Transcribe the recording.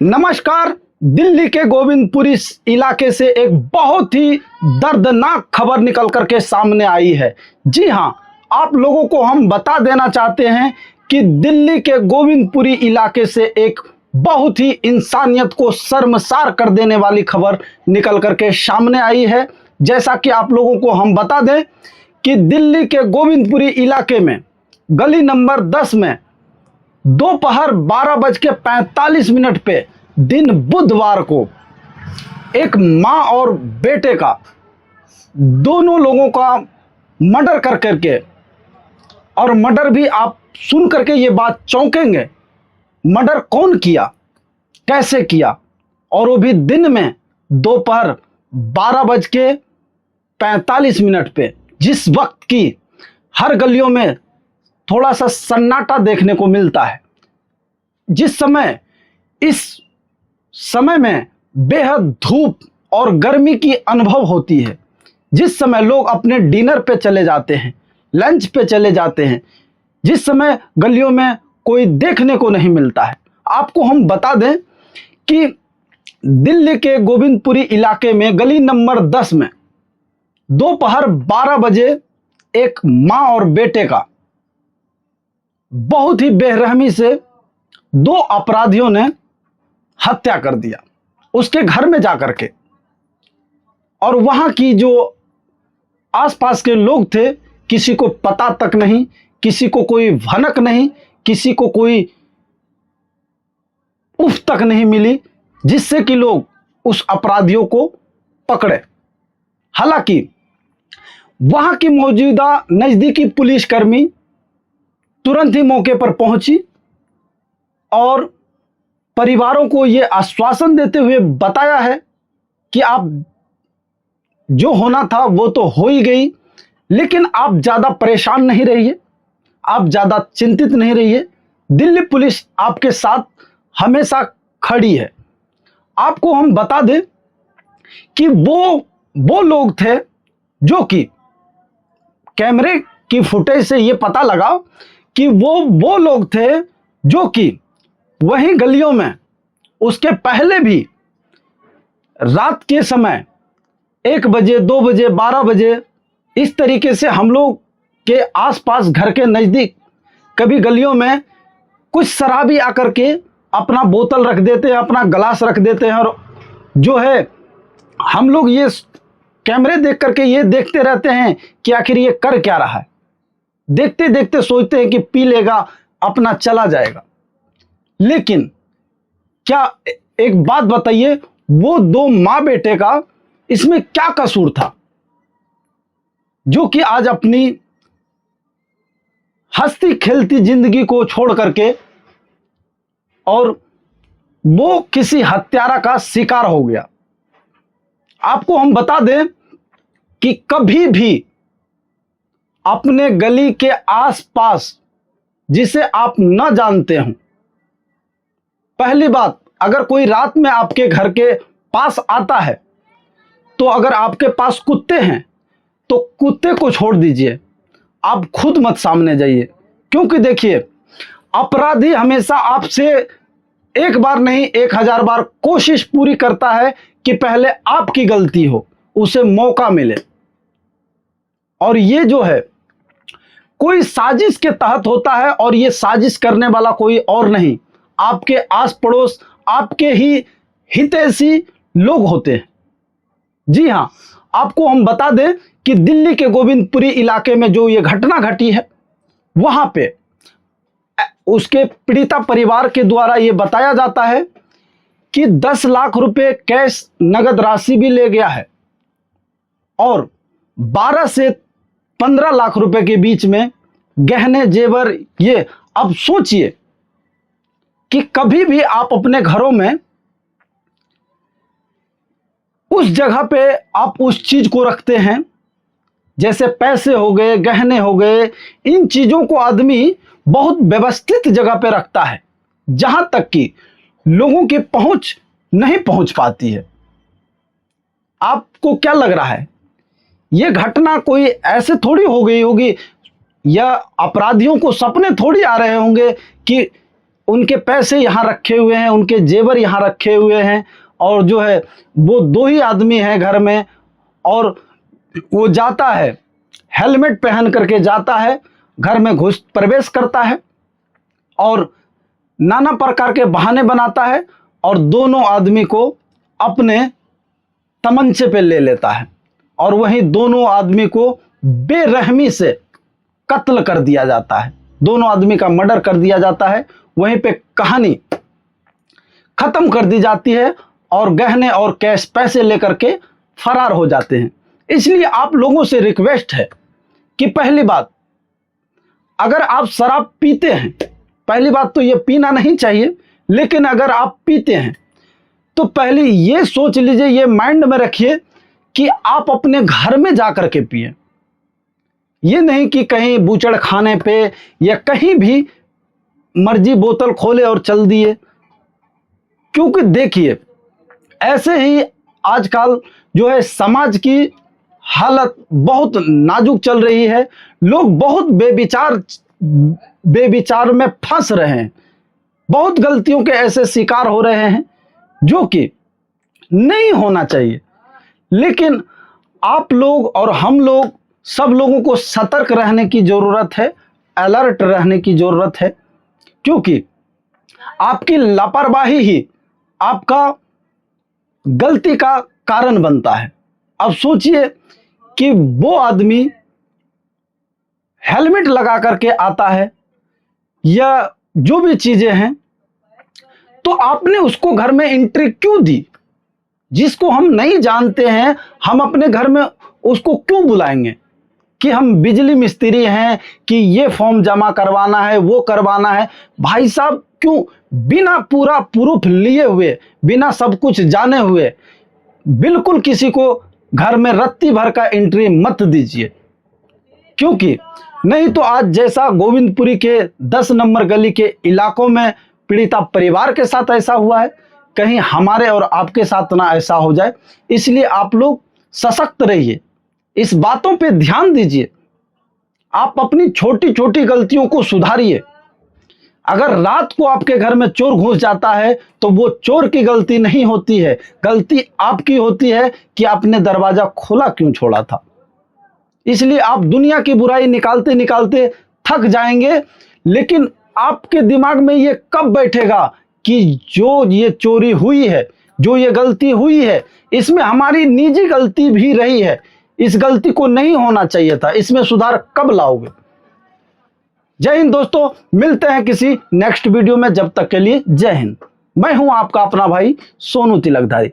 नमस्कार। दिल्ली के गोविंदपुरी इलाके से एक बहुत ही दर्दनाक खबर निकल करके सामने आई है। जी हां, आप लोगों को हम बता देना चाहते हैं कि दिल्ली के गोविंदपुरी इलाके से एक बहुत ही इंसानियत को शर्मसार कर देने वाली खबर निकल करके सामने आई है। जैसा कि आप लोगों को हम बता दें कि दिल्ली के गोविंदपुरी इलाके में गली नंबर 10 में दोपहर 12:45 पे दिन बुधवार को एक मां और बेटे का, दोनों लोगों का मर्डर कर करके, और मर्डर भी आप सुन करके ये बात चौंकेंगे, मर्डर कौन किया, कैसे किया, और वो भी दिन में दोपहर 12:45 पे, जिस वक्त की हर गलियों में थोड़ा सा सन्नाटा देखने को मिलता है, जिस समय इस समय में बेहद धूप और गर्मी की अनुभव होती है, जिस समय लोग अपने डिनर पे चले जाते हैं, लंच पे चले जाते हैं, जिस समय गलियों में कोई देखने को नहीं मिलता है। आपको हम बता दें कि दिल्ली के गोविंदपुरी इलाके में गली नंबर 10 में दोपहर 12 बजे एक मां और बेटे का बहुत ही बेरहमी से दो अपराधियों ने हत्या कर दिया उसके घर में जाकर के। और वहां की जो आसपास के लोग थे, किसी को पता तक नहीं, किसी को कोई भनक नहीं, किसी को कोई उफ तक नहीं मिली जिससे कि लोग उस अपराधियों को पकड़े। हालांकि वहां की मौजूदा नजदीकी पुलिसकर्मी तुरंत ही मौके पर पहुंची और परिवारों को यह आश्वासन देते हुए बताया है कि आप जो होना था वो तो हो ही गई, लेकिन आप ज़्यादा परेशान नहीं रहिए, आप ज़्यादा चिंतित नहीं रहिए, दिल्ली पुलिस आपके साथ हमेशा खड़ी है। आपको हम बता दें कि वो लोग थे जो कि कैमरे की फुटेज से ये पता लगा कि वो लोग थे जो कि वहीं गलियों में उसके पहले भी रात के समय 1 बजे, 2 बजे, 12 बजे इस तरीके से हम लोग के आसपास घर के नज़दीक कभी गलियों में कुछ शराबी आकर के अपना बोतल रख देते हैं, अपना गिलास रख देते हैं, और जो है हम लोग ये कैमरे देख करके ये देखते रहते हैं कि आखिर ये कर क्या रहा है। देखते देखते सोचते हैं कि पी लेगा, अपना चला जाएगा। लेकिन क्या एक बात बताइए, वो दो माँ बेटे का इसमें क्या कसूर था जो कि आज अपनी हंसती खेलती जिंदगी को छोड़ करके और वो किसी हत्यारा का शिकार हो गया। आपको हम बता दें कि कभी भी अपने गली के आसपास जिसे आप न जानते हो, पहली बात, अगर कोई रात में आपके घर के पास आता है तो अगर आपके पास कुत्ते हैं तो कुत्ते को छोड़ दीजिए, आप खुद मत सामने जाइए। क्योंकि देखिए, अपराधी हमेशा आपसे एक बार नहीं 1000 बार कोशिश पूरी करता है कि पहले आपकी गलती हो, उसे मौका मिले। और ये जो है कोई साजिश के तहत होता है, और ये साजिश करने वाला कोई और नहीं, आपके आस पड़ोस, आपके ही हितैषी लोग होते हैं। जी हां, आपको हम बता दें कि दिल्ली के गोविंदपुरी इलाके में जो ये घटना घटी है, वहां पे उसके पीड़िता परिवार के द्वारा ये बताया जाता है कि 10 लाख रुपए कैश नगद राशि भी ले गया है, और 12 से 15 लाख रुपए के बीच में गहने जेवर। ये अब सोचिए कि कभी भी आप अपने घरों में उस जगह पे आप उस चीज को रखते हैं, जैसे पैसे हो गए, गहने हो गए, इन चीजों को आदमी बहुत व्यवस्थित जगह पे रखता है जहां तक कि लोगों की पहुंच नहीं पहुंच पाती है। आपको क्या लग रहा है, यह घटना कोई ऐसे थोड़ी हो गई होगी, या अपराधियों को सपने थोड़ी आ रहे होंगे कि उनके पैसे यहाँ रखे हुए हैं, उनके जेवर यहाँ रखे हुए हैं, और जो है वो 2 ही आदमी हैं घर में, और वो जाता है हेलमेट पहन करके जाता है, घर में घुस प्रवेश करता है और नाना प्रकार के बहाने बनाता है और दोनों आदमी को अपने तमंचे पे ले लेता है, और वहीं दोनों आदमी को बेरहमी से कत्ल कर दिया जाता है। दोनों आदमी का मर्डर कर दिया जाता है। वहीं पे कहानी खत्म कर दी जाती है और गहने और कैश पैसे लेकर के फरार हो जाते हैं। इसलिए आप लोगों से रिक्वेस्ट है कि पहली बात, अगर आप शराब पीते हैं, पहली बात तो ये पीना नहीं चाहिए, लेकिन अगर आप पीते हैं तो पहले ये सोच लीजिए, ये माइंड में रखिए कि आप अपने घर में जाकर के पिए। ये नहीं कि कहीं बूचड़ खाने पे या कहीं भी मर्जी बोतल खोले और चल दिए। क्योंकि देखिए, ऐसे ही आजकल जो है समाज की हालत बहुत नाजुक चल रही है। लोग बहुत बेविचार में फंस रहे हैं, बहुत गलतियों के ऐसे शिकार हो रहे हैं जो कि नहीं होना चाहिए। लेकिन आप लोग और हम लोग, सब लोगों को सतर्क रहने की जरूरत है, अलर्ट रहने की जरूरत है, क्योंकि आपकी लापरवाही ही आपका गलती का कारण बनता है। अब सोचिए कि वो आदमी हेलमेट लगा करके आता है या जो भी चीजें हैं, तो आपने उसको घर में एंट्री क्यों दी? जिसको हम नहीं जानते हैं, हम अपने घर में उसको क्यों बुलाएंगे कि हम बिजली मिस्त्री हैं, कि ये फॉर्म जमा करवाना है, वो करवाना है? भाई साहब, क्यों बिना पूरा प्रूफ लिए हुए, बिना सब कुछ जाने हुए बिल्कुल किसी को घर में रत्ती भर का एंट्री मत दीजिए। क्योंकि नहीं तो आज जैसा गोविंदपुरी के 10 नंबर गली के इलाकों में पीड़िता परिवार के साथ ऐसा हुआ है, कहीं हमारे और आपके साथ ना ऐसा हो जाए। इसलिए आप लोग सशक्त रहिए, इस बातों पे ध्यान दीजिए, आप अपनी छोटी छोटी गलतियों को सुधारिए। अगर रात को आपके घर में चोर घुस जाता है तो वो चोर की गलती नहीं होती है, गलती आपकी होती है कि आपने दरवाजा खोला क्यों छोड़ा था। इसलिए आप दुनिया की बुराई निकालते निकालते थक जाएंगे, लेकिन आपके दिमाग में ये कब बैठेगा कि जो ये चोरी हुई है, जो ये गलती हुई है, इसमें हमारी निजी गलती भी रही है, इस गलती को नहीं होना चाहिए था, इसमें सुधार कब लाओगे? जय हिंद दोस्तों, मिलते हैं किसी नेक्स्ट वीडियो में। जब तक के लिए जय हिंद। मैं हूं आपका अपना भाई सोनू तिलकधारी।